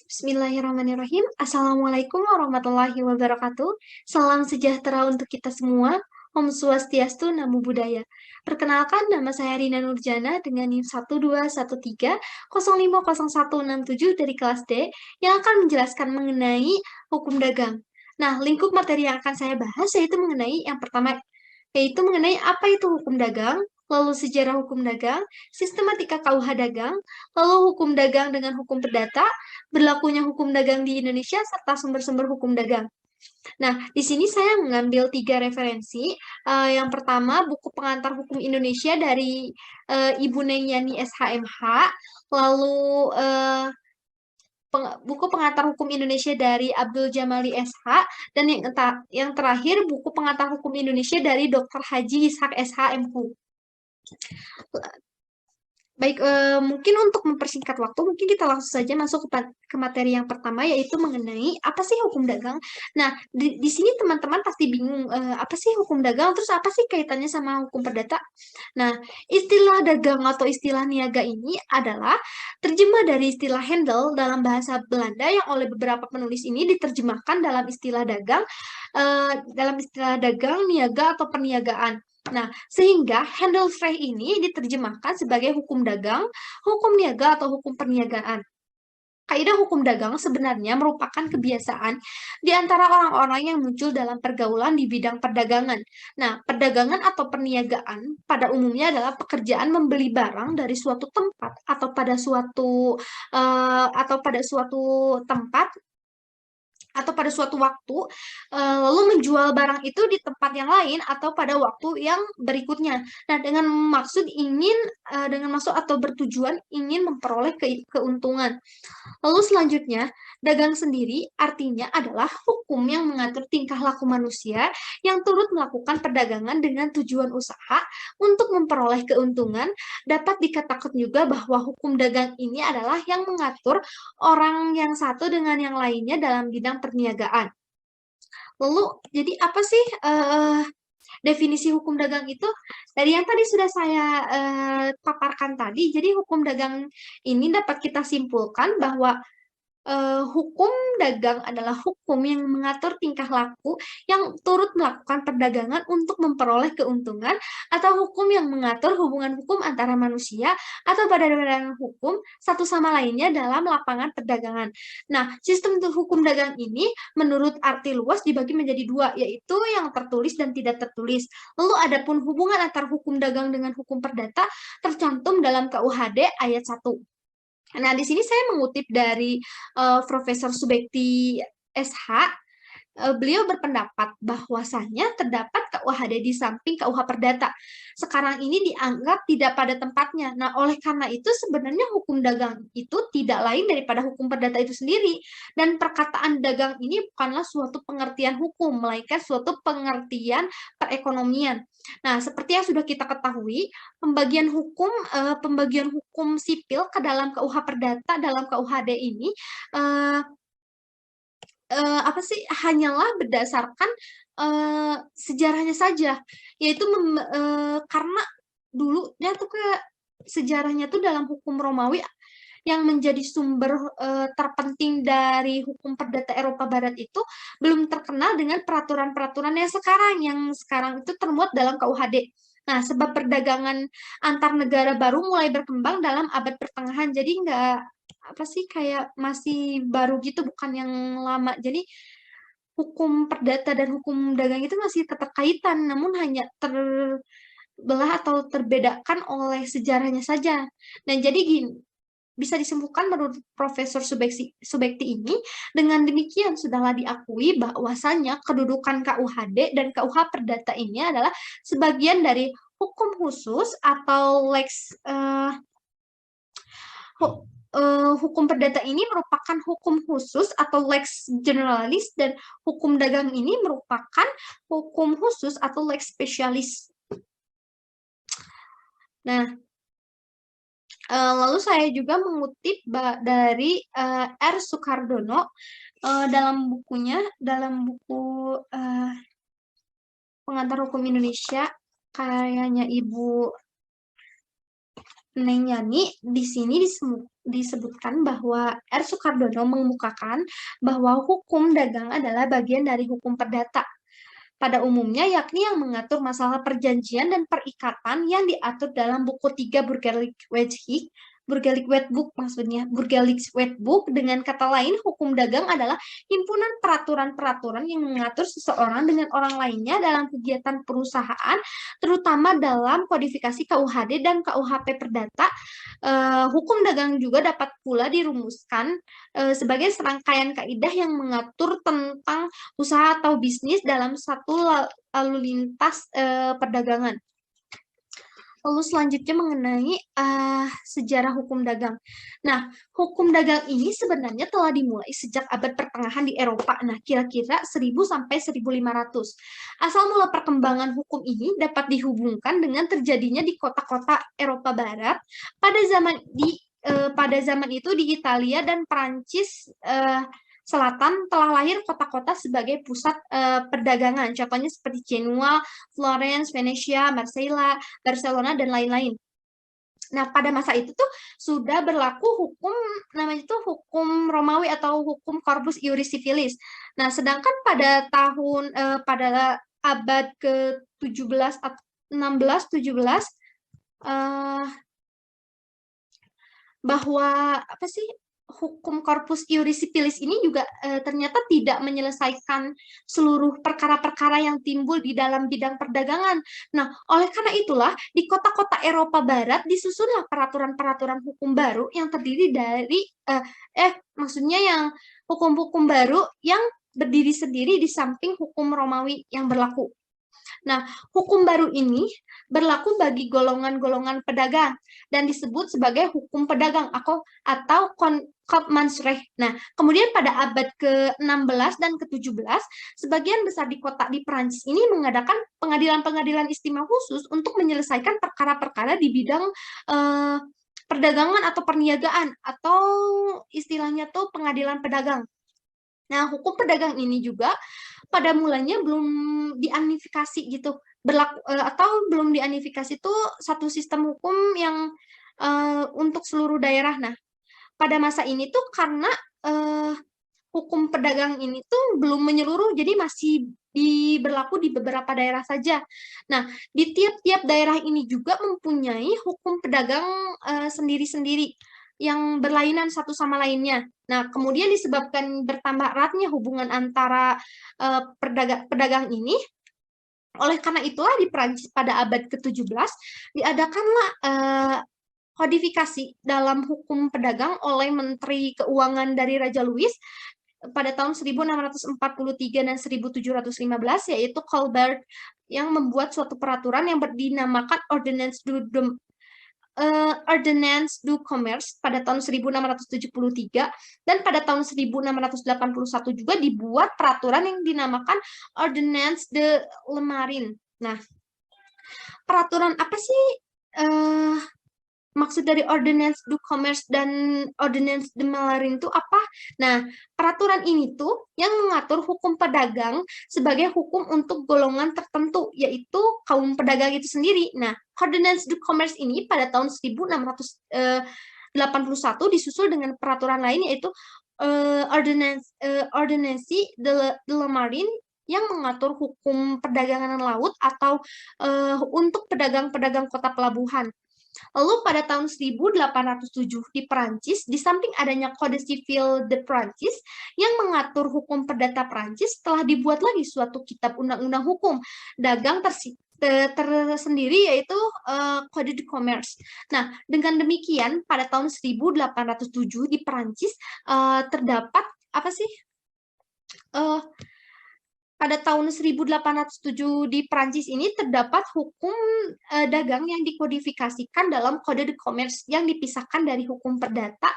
Bismillahirrahmanirrahim. Assalamualaikum warahmatullahi wabarakatuh. Salam sejahtera untuk kita semua. Om Swastiastu, Namo Buddhaya. Perkenalkan, nama saya Rina Nurjana dengan NIM 12130500167 dari kelas D yang akan menjelaskan mengenai hukum dagang. Nah, lingkup materi yang akan saya bahas yaitu mengenai yang pertama, yaitu mengenai apa itu hukum dagang, lalu sejarah hukum dagang, sistematika KUH dagang, lalu hukum dagang dengan hukum perdata, berlakunya hukum dagang di Indonesia, serta sumber-sumber hukum dagang. Nah, di sini saya mengambil 3 referensi. Yang pertama, buku pengantar hukum Indonesia dari Ibu Neng Yani SHMH, lalu buku pengantar hukum Indonesia dari Abdul Jamali SH, dan yang terakhir, buku pengantar hukum Indonesia dari Dr. Haji Ishak SH MHU. Baik, mungkin untuk mempersingkat waktu, mungkin kita langsung saja masuk ke materi yang pertama, yaitu mengenai apa sih hukum dagang. Nah, di sini teman-teman pasti bingung, apa sih hukum dagang, terus apa sih kaitannya sama hukum perdata? Nah, istilah dagang atau istilah niaga ini adalah terjemah dari istilah handel dalam bahasa Belanda yang oleh beberapa penulis ini diterjemahkan dalam istilah dagang, niaga, atau perniagaan. Nah, sehingga Handelsrecht ini diterjemahkan sebagai hukum dagang, hukum niaga, atau hukum perniagaan. Kaidah hukum dagang sebenarnya merupakan kebiasaan di antara orang-orang yang muncul dalam pergaulan di bidang perdagangan. Nah, perdagangan atau perniagaan pada umumnya adalah pekerjaan membeli barang dari suatu tempat atau pada suatu tempat atau pada suatu waktu, lalu menjual barang itu di tempat yang lain atau pada waktu yang berikutnya. Nah, dengan maksud atau bertujuan ingin memperoleh keuntungan. Lalu selanjutnya, dagang sendiri artinya adalah hukum yang mengatur tingkah laku manusia yang turut melakukan perdagangan dengan tujuan usaha untuk memperoleh keuntungan. Dapat dikatakan juga bahwa hukum dagang ini adalah yang mengatur orang yang satu dengan yang lainnya dalam bidang perniagaan. Lalu, jadi apa sih definisi hukum dagang itu? Dari yang tadi sudah saya paparkan tadi, jadi hukum dagang ini dapat kita simpulkan bahwa hukum dagang adalah hukum yang mengatur tingkah laku yang turut melakukan perdagangan untuk memperoleh keuntungan, atau hukum yang mengatur hubungan hukum antara manusia atau badan-badan hukum satu sama lainnya dalam lapangan perdagangan. Nah, sistem hukum dagang ini menurut arti luas dibagi menjadi dua, yaitu yang tertulis dan tidak tertulis. Lalu adapun hubungan antar hukum dagang dengan hukum perdata tercantum dalam KUHD ayat 1. Nah, di sini saya mengutip dari Profesor Subekti SH. Beliau berpendapat bahwasannya terdapat KUHD di samping KUH Perdata. Sekarang ini dianggap tidak pada tempatnya. Nah, oleh karena itu sebenarnya hukum dagang itu tidak lain daripada hukum perdata itu sendiri. Dan perkataan dagang ini bukanlah suatu pengertian hukum, melainkan suatu pengertian perekonomian. Nah, seperti yang sudah kita ketahui, pembagian hukum sipil ke dalam KUH Perdata dalam KUHD ini hanyalah berdasarkan sejarahnya saja, yaitu karena dulunya tuh sejarahnya tuh dalam hukum Romawi yang menjadi sumber terpenting dari hukum perdata Eropa Barat itu belum terkenal dengan peraturan-peraturan yang sekarang itu termuat dalam KUHD. Nah, sebab perdagangan antar negara baru mulai berkembang dalam abad pertengahan, jadi nggak kayak masih baru gitu, bukan yang lama. Jadi hukum perdata dan hukum dagang itu masih keterkaitan, namun hanya terbelah atau terbedakan oleh sejarahnya saja. Dan jadi gini, bisa disembuhkan menurut Profesor Subekti ini, dengan demikian sudahlah diakui bahwasannya kedudukan KUHD dan KUH Perdata ini adalah sebagian dari hukum khusus atau hukum perdata ini merupakan hukum khusus atau lex generalis, dan hukum dagang ini merupakan hukum khusus atau lex specialis. Nah, lalu saya juga mengutip dari R. Sukardono dalam buku Pengantar Hukum Indonesia karyanya Ibu Neng Yani. Di sini disebutkan bahwa R. Sukardono mengemukakan bahwa hukum dagang adalah bagian dari hukum perdata pada umumnya, yakni yang mengatur masalah perjanjian dan perikatan yang diatur dalam buku 3 Burgerlijk Wetboek maksudnya. Burgerlijk Wetboek dengan kata lain, hukum dagang adalah himpunan peraturan-peraturan yang mengatur seseorang dengan orang lainnya dalam kegiatan perusahaan, terutama dalam kodifikasi KUHD dan KUHP Perdata. Hukum dagang juga dapat pula dirumuskan sebagai serangkaian kaidah yang mengatur tentang usaha atau bisnis dalam satu lalu lintas perdagangan. Lalu selanjutnya mengenai sejarah hukum dagang. Nah, hukum dagang ini sebenarnya telah dimulai sejak abad pertengahan di Eropa. Nah, kira-kira 1000 sampai 1500. Asal mula perkembangan hukum ini dapat dihubungkan dengan terjadinya di kota-kota Eropa Barat pada zaman itu di Italia dan Prancis Selatan telah lahir kota-kota sebagai pusat perdagangan. Contohnya seperti Genoa, Florence, Venesia, Marseille, Barcelona, dan lain-lain. Nah, pada masa itu tuh sudah berlaku hukum, namanya itu hukum Romawi atau hukum Corpus Iuris Civilis. Nah, sedangkan pada abad ke-17, 16, 17, bahwa hukum Corpus Iuris Civilis ini juga ternyata tidak menyelesaikan seluruh perkara-perkara yang timbul di dalam bidang perdagangan. Nah, oleh karena itulah di kota-kota Eropa Barat disusunlah peraturan-peraturan hukum baru yang terdiri dari maksudnya yang hukum-hukum baru yang berdiri sendiri di samping hukum Romawi yang berlaku. Nah, hukum baru ini berlaku bagi golongan-golongan pedagang dan disebut sebagai hukum pedagang atau Kaufmannsrecht. Nah, kemudian pada abad ke-16 dan ke-17, sebagian besar di kota di Prancis ini mengadakan pengadilan-pengadilan istimewa khusus untuk menyelesaikan perkara-perkara di bidang perdagangan atau perniagaan, atau istilahnya tuh pengadilan pedagang. Nah, hukum pedagang ini juga pada mulanya belum diunifikasi gitu, atau belum diunifikasi itu satu sistem hukum yang untuk seluruh daerah. Nah, pada masa ini tuh karena hukum pedagang ini tuh belum menyeluruh, jadi masih berlaku di beberapa daerah saja. Nah, di tiap-tiap daerah ini juga mempunyai hukum pedagang sendiri-sendiri yang berlainan satu sama lainnya. Nah, kemudian disebabkan bertambah eratnya hubungan antara pedagang ini, oleh karena itulah di Prancis pada abad ke-17 diadakanlah kodifikasi dalam hukum pedagang oleh Menteri Keuangan dari Raja Louis pada tahun 1643 dan 1715, yaitu Colbert, yang membuat suatu peraturan yang dinamakan Ordonnance du Commerce pada tahun 1673, dan pada tahun 1681 juga dibuat peraturan yang dinamakan Ordonnance de Le Marin. Nah, peraturan apa sih maksud dari Ordonnance du Commerce dan Ordonnance de Marin itu apa? Nah, peraturan ini tuh yang mengatur hukum pedagang sebagai hukum untuk golongan tertentu, yaitu kaum pedagang itu sendiri. Nah, Ordonnance du Commerce ini pada tahun 1681 disusul dengan peraturan lain, yaitu Ordonnance de Le Marin, yang mengatur hukum perdagangan laut atau untuk pedagang-pedagang kota pelabuhan. Lalu pada tahun 1807 di Perancis, di samping adanya Code Civil de Prancis yang mengatur hukum perdata Prancis, telah dibuat lagi suatu kitab undang-undang hukum dagang tersendiri, yaitu Code de Commerce. Nah, dengan demikian pada tahun 1807 di Perancis terdapat apa sih? Pada tahun 1807 di Prancis ini terdapat hukum dagang yang dikodifikasikan dalam Code de Commerce yang dipisahkan dari hukum perdata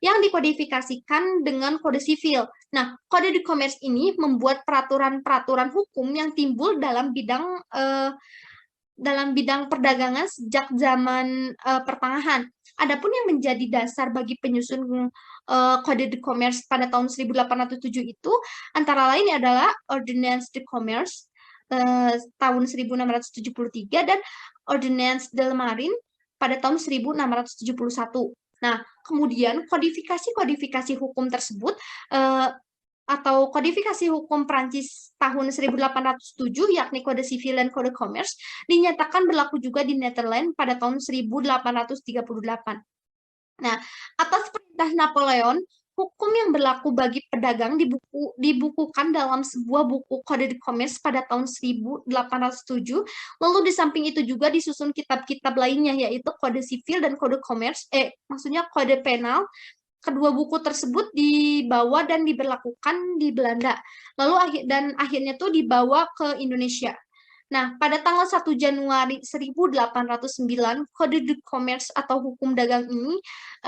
yang dikodifikasikan dengan kode sivil. Nah, Code de Commerce ini membuat peraturan-peraturan hukum yang timbul dalam bidang perdagangan sejak zaman pertengahan. Adapun yang menjadi dasar bagi penyusun Code de Commerce pada tahun 1807 itu antara lain adalah Ordonnance de Commerce tahun 1673 dan Ordonnance de Le Marin pada tahun 1671. Nah, kemudian kodifikasi-kodifikasi hukum tersebut atau kodifikasi hukum Prancis tahun 1807 yakni Kode Sivil dan Kode Commerce dinyatakan berlaku juga di Netherlands pada tahun 1838. Nah, atas perintah Napoleon, hukum yang berlaku bagi pedagang dibukukan dalam sebuah buku Kode de Commerce pada tahun 1807. Lalu di samping itu juga disusun kitab-kitab lainnya yaitu Kode Sivil dan Kode Commerce, maksudnya Kode Penal. Kedua buku tersebut dibawa dan diberlakukan di Belanda. Lalu akhirnya tuh dibawa ke Indonesia. Nah, pada tanggal 1 Januari 1809, Kode de Commerce atau hukum dagang ini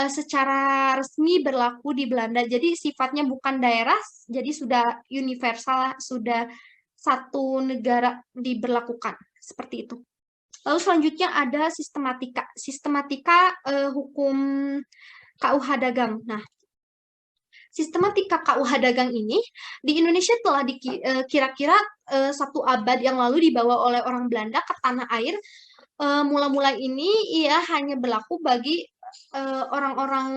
secara resmi berlaku di Belanda. Jadi sifatnya bukan daerah, jadi sudah universal, sudah satu negara diberlakukan. Seperti itu. Lalu selanjutnya ada sistematika hukum KUH dagang. Nah, sistematika KUH dagang ini di Indonesia telah kira-kira 1 abad yang lalu dibawa oleh orang Belanda ke tanah air. Mula-mula ini ia hanya berlaku bagi orang-orang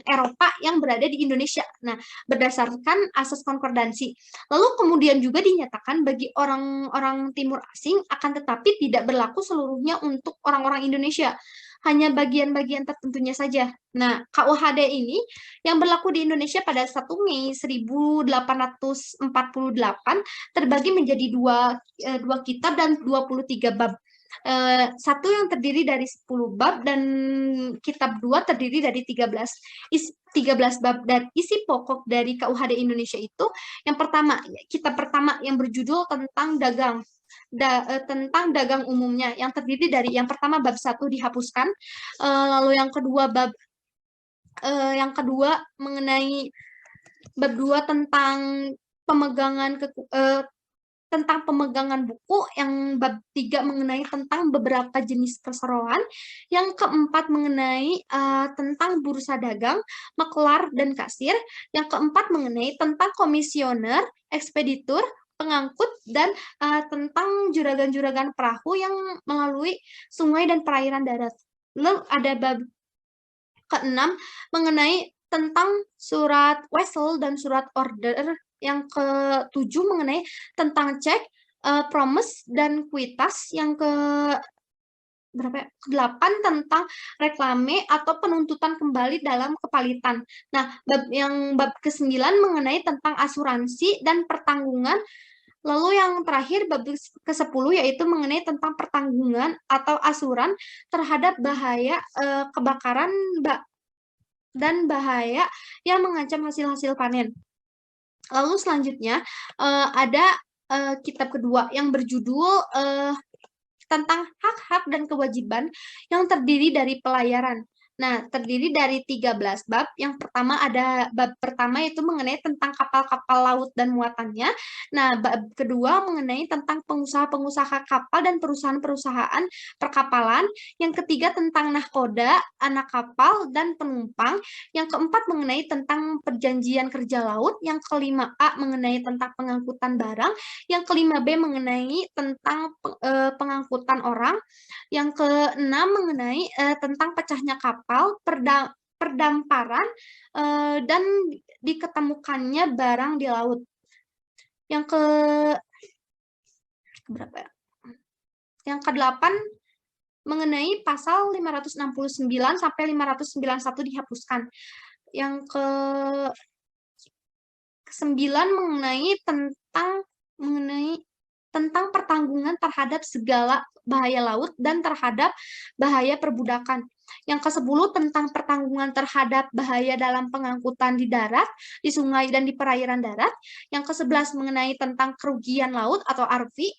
Eropa yang berada di Indonesia. Nah, berdasarkan asas konkordansi. Lalu kemudian juga dinyatakan bagi orang-orang timur asing, akan tetapi tidak berlaku seluruhnya untuk orang-orang Indonesia. Hanya bagian-bagian tertentunya saja. Nah, KUHD ini yang berlaku di Indonesia pada 1 Mei 1848 terbagi menjadi dua kitab dan 23 bab. Satu yang terdiri dari 10 bab dan kitab 2 terdiri dari 13 bab. Dan isi pokok dari KUHD Indonesia itu yang pertama, kitab pertama yang berjudul tentang dagang. Tentang dagang umumnya yang terdiri dari yang pertama bab 1 dihapuskan, lalu yang kedua mengenai bab 2 tentang pemegangan buku, yang bab 3 mengenai tentang beberapa jenis perseroan, yang keempat mengenai tentang bursa dagang, maklar, dan kasir, yang keempat mengenai tentang komisioner, ekspeditur, pengangkut, dan tentang juragan-juragan perahu yang melalui sungai dan perairan darat. Lalu ada bab ke-6 mengenai tentang surat wesel dan surat order, yang ke-7 mengenai tentang cek, promise, dan kuitas, yang ke-8 tentang reklame atau penuntutan kembali dalam kepalitan. Nah, bab ke-9 mengenai tentang asuransi dan pertanggungan. Lalu yang terakhir bab ke-10 yaitu mengenai tentang pertanggungan atau asuran terhadap bahaya kebakaran dan bahaya yang mengancam hasil-hasil panen. Lalu selanjutnya ada kitab kedua yang berjudul tentang hak-hak dan kewajiban yang terdiri dari pelayaran. Nah, terdiri dari 13 bab. Yang pertama ada bab pertama itu mengenai tentang kapal-kapal laut dan muatannya. Nah, bab kedua mengenai tentang pengusaha-pengusaha kapal dan perusahaan-perusahaan perkapalan. Yang ketiga tentang nahkoda, anak kapal, dan penumpang. Yang keempat mengenai tentang perjanjian kerja laut. Yang kelima A mengenai tentang pengangkutan barang. Yang kelima B mengenai tentang pengangkutan orang. Yang keenam mengenai tentang pecahnya kapal, perdamparan, dan diketemukannya barang di laut. Yang berapa ya? Yang ke-8 mengenai pasal 569 sampai 591 dihapuskan. Yang ke-9 mengenai tentang pertanggungan terhadap segala bahaya laut dan terhadap bahaya perbudakan. Yang ke-10 tentang pertanggungan terhadap bahaya dalam pengangkutan di darat, di sungai, dan di perairan darat. Yang ke-11 mengenai tentang kerugian laut atau avari.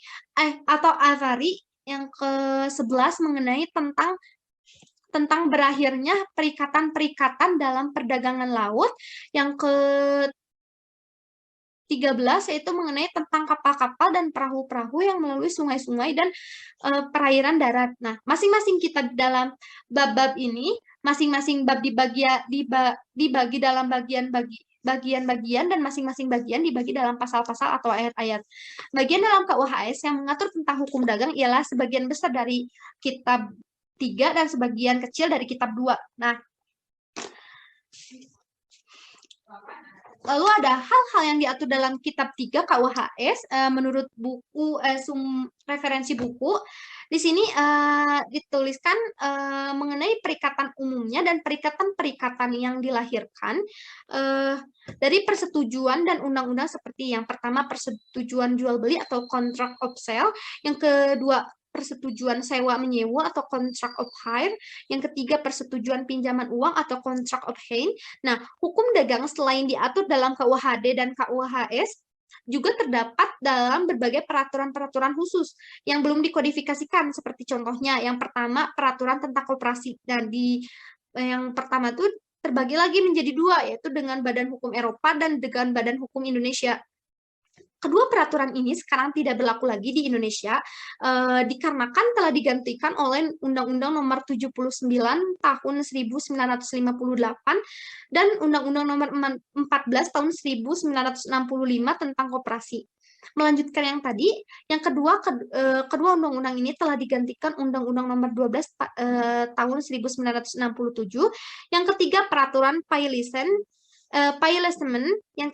Yang ke-11 mengenai tentang berakhirnya perikatan-perikatan dalam perdagangan laut. Yang ke-13 yaitu mengenai tentang kapal-kapal dan perahu-perahu yang melalui sungai-sungai dan perairan darat. Nah, masing-masing kita dalam bab-bab ini, masing-masing bab dibagi dalam bagian-bagian dan masing-masing bagian dibagi dalam pasal-pasal atau ayat-ayat. Bagian dalam KUHS yang mengatur tentang hukum dagang ialah sebagian besar dari kitab 3 dan sebagian kecil dari kitab 2. Nah, Lalu ada hal-hal yang diatur dalam Kitab 3 KUHS menurut buku referensi buku. Di sini dituliskan mengenai perikatan umumnya dan perikatan-perikatan yang dilahirkan dari persetujuan dan undang-undang seperti yang pertama persetujuan jual beli atau contract of sale, yang kedua persetujuan sewa menyewa atau contract of hire, yang ketiga persetujuan pinjaman uang atau contract of hand. Nah, hukum dagang selain diatur dalam KUHD dan KUHS juga terdapat dalam berbagai peraturan-peraturan khusus yang belum dikodifikasikan, seperti contohnya yang pertama peraturan tentang koperasi, dan yang pertama itu terbagi lagi menjadi dua, yaitu dengan Badan Hukum Eropa dan dengan Badan Hukum Indonesia. Kedua peraturan ini sekarang tidak berlaku lagi di Indonesia dikarenakan telah digantikan oleh Undang-Undang Nomor 79 Tahun 1958 dan Undang-Undang Nomor 14 Tahun 1965 tentang koperasi. Melanjutkan yang tadi, yang kedua undang-undang ini telah digantikan Undang-Undang Nomor 12 Tahun 1967. Yang ketiga peraturan Paylaisement, yang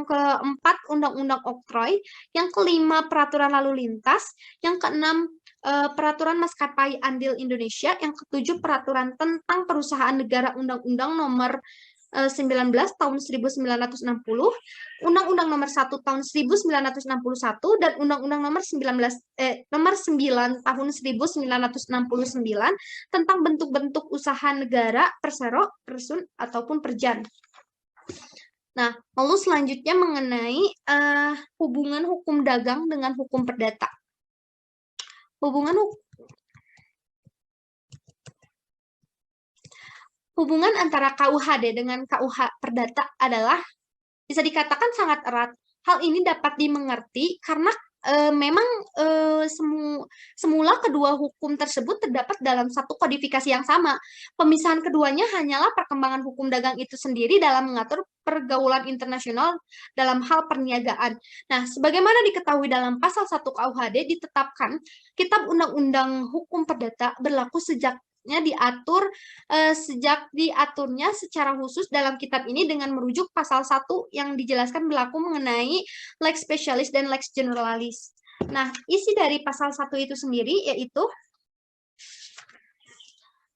keempat Undang-Undang Oktroy, yang kelima peraturan lalu lintas, yang keenam peraturan maskapai andil Indonesia, yang ketujuh peraturan tentang perusahaan negara Undang-Undang Nomor 19 tahun 1960, Undang-Undang Nomor 1 tahun 1961, dan Undang-Undang Nomor 9 tahun 1969 tentang bentuk-bentuk usaha negara, persero, persun, ataupun perjan. Nah, lalu selanjutnya mengenai hubungan hukum dagang dengan hukum perdata. Hubungan antara KUHD dengan KUH Perdata adalah bisa dikatakan sangat erat. Hal ini dapat dimengerti karena memang semula kedua hukum tersebut terdapat dalam satu kodifikasi yang sama. Pemisahan keduanya hanyalah perkembangan hukum dagang itu sendiri dalam mengatur pergaulan internasional dalam hal perniagaan. Nah, sebagaimana diketahui dalam pasal 1 KUHD ditetapkan, Kitab Undang-Undang Hukum Perdata berlaku sejak diaturnya secara khusus dalam kitab ini dengan merujuk pasal 1 yang dijelaskan berlaku mengenai lex specialis dan lex generalis. Nah, isi dari pasal 1 itu sendiri yaitu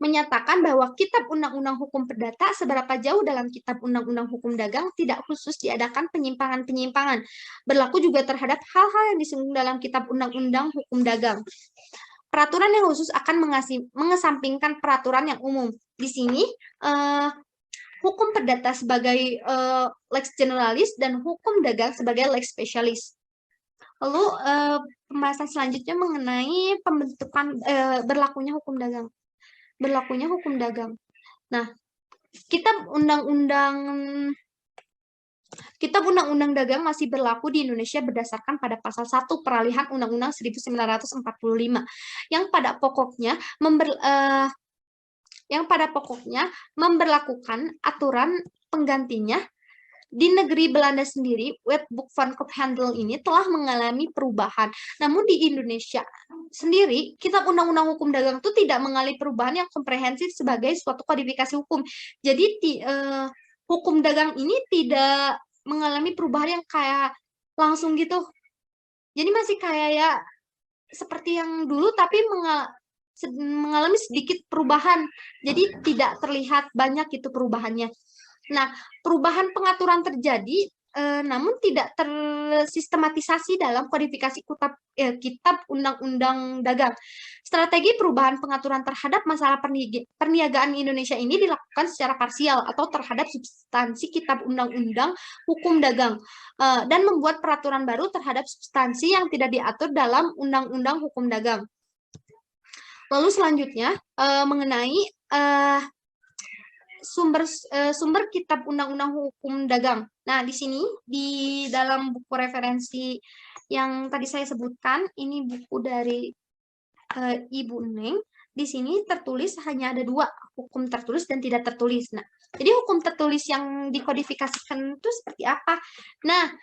menyatakan bahwa kitab undang-undang hukum perdata seberapa jauh dalam kitab undang-undang hukum dagang tidak khusus diadakan penyimpangan-penyimpangan. Berlaku juga terhadap hal-hal yang disinggung dalam kitab undang-undang hukum dagang. Peraturan yang khusus akan mengesampingkan peraturan yang umum. Di sini, hukum perdata sebagai lex generalis dan hukum dagang sebagai lex specialis. Lalu, pembahasan selanjutnya mengenai pembentukan berlakunya hukum dagang. Nah, Kitab Undang-Undang Dagang masih berlaku di Indonesia berdasarkan pada pasal 1 peralihan Undang-Undang 1945 yang pada pokoknya memberlakukan aturan penggantinya. Di negeri Belanda sendiri, Wetboek van Koophandel ini telah mengalami perubahan. Namun di Indonesia sendiri, Kitab Undang-Undang Hukum Dagang itu tidak mengalami perubahan yang komprehensif sebagai suatu kodifikasi hukum. Jadi hukum dagang ini tidak mengalami perubahan yang kayak langsung gitu. Jadi masih kayak ya seperti yang dulu, tapi mengalami sedikit perubahan. Jadi tidak terlihat banyak itu perubahannya. Nah, perubahan pengaturan terjadi, namun tidak tersistematisasi dalam kodifikasi Kitab Undang-Undang Dagang. Strategi perubahan pengaturan terhadap masalah perniagaan Indonesia ini dilakukan secara parsial atau terhadap substansi Kitab Undang-Undang Hukum Dagang, dan membuat peraturan baru terhadap substansi yang tidak diatur dalam Undang-Undang Hukum Dagang. Lalu selanjutnya mengenai sumber Kitab Undang-Undang Hukum Dagang. Nah, di sini di dalam buku referensi yang tadi saya sebutkan, ini buku dari Ibu Neng. Di sini tertulis hanya ada 2, hukum tertulis dan tidak tertulis. Nah, jadi hukum tertulis yang dikodifikasikan itu seperti apa? Nah,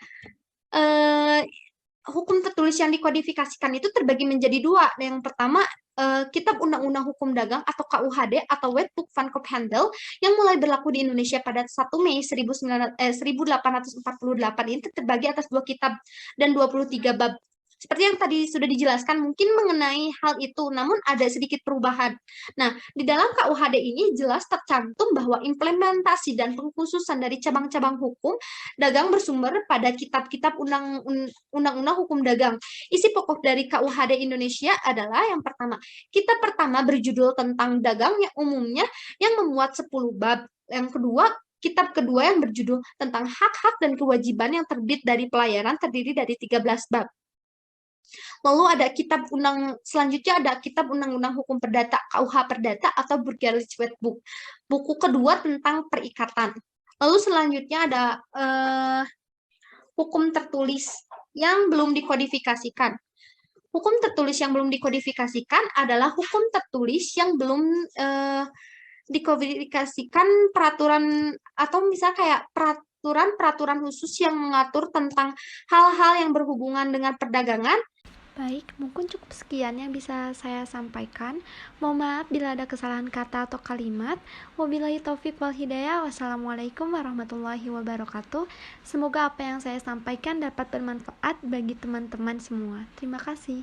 hukum tertulis yang dikodifikasikan itu terbagi menjadi dua. Yang pertama, Kitab Undang-Undang Hukum Dagang atau KUHD atau Wetboek van Koophandel yang mulai berlaku di Indonesia pada 1 Mei 1848 ini terbagi atas 2 kitab dan 23 bab. Seperti yang tadi sudah dijelaskan mungkin mengenai hal itu, namun ada sedikit perubahan. Nah, di dalam KUHD ini jelas tercantum bahwa implementasi dan pengkhususan dari cabang-cabang hukum dagang bersumber pada kitab-kitab Undang-Undang Hukum Dagang. Isi pokok dari KUHD Indonesia adalah yang pertama, kitab pertama berjudul tentang dagang yang umumnya yang memuat 10 bab. Yang kedua, kitab kedua yang berjudul tentang hak-hak dan kewajiban yang terbit dari pelayaran terdiri dari 13 bab. Lalu ada selanjutnya ada kitab Undang-Undang Hukum Perdata, KUH Perdata atau Burgerlich Wetboek. Buku kedua tentang perikatan. Lalu selanjutnya ada hukum tertulis yang belum dikodifikasikan. Hukum tertulis yang belum dikodifikasikan adalah hukum tertulis yang belum dikodifikasikan peraturan atau misalnya kayak peraturan khusus yang mengatur tentang hal-hal yang berhubungan dengan perdagangan. Baik, mungkin cukup sekian yang bisa saya sampaikan. Mohon maaf bila ada kesalahan kata atau kalimat. Wabillahi taufiq wal hidayah. Wassalamualaikum warahmatullahi wabarakatuh. Semoga apa yang saya sampaikan dapat bermanfaat bagi teman-teman semua. Terima kasih.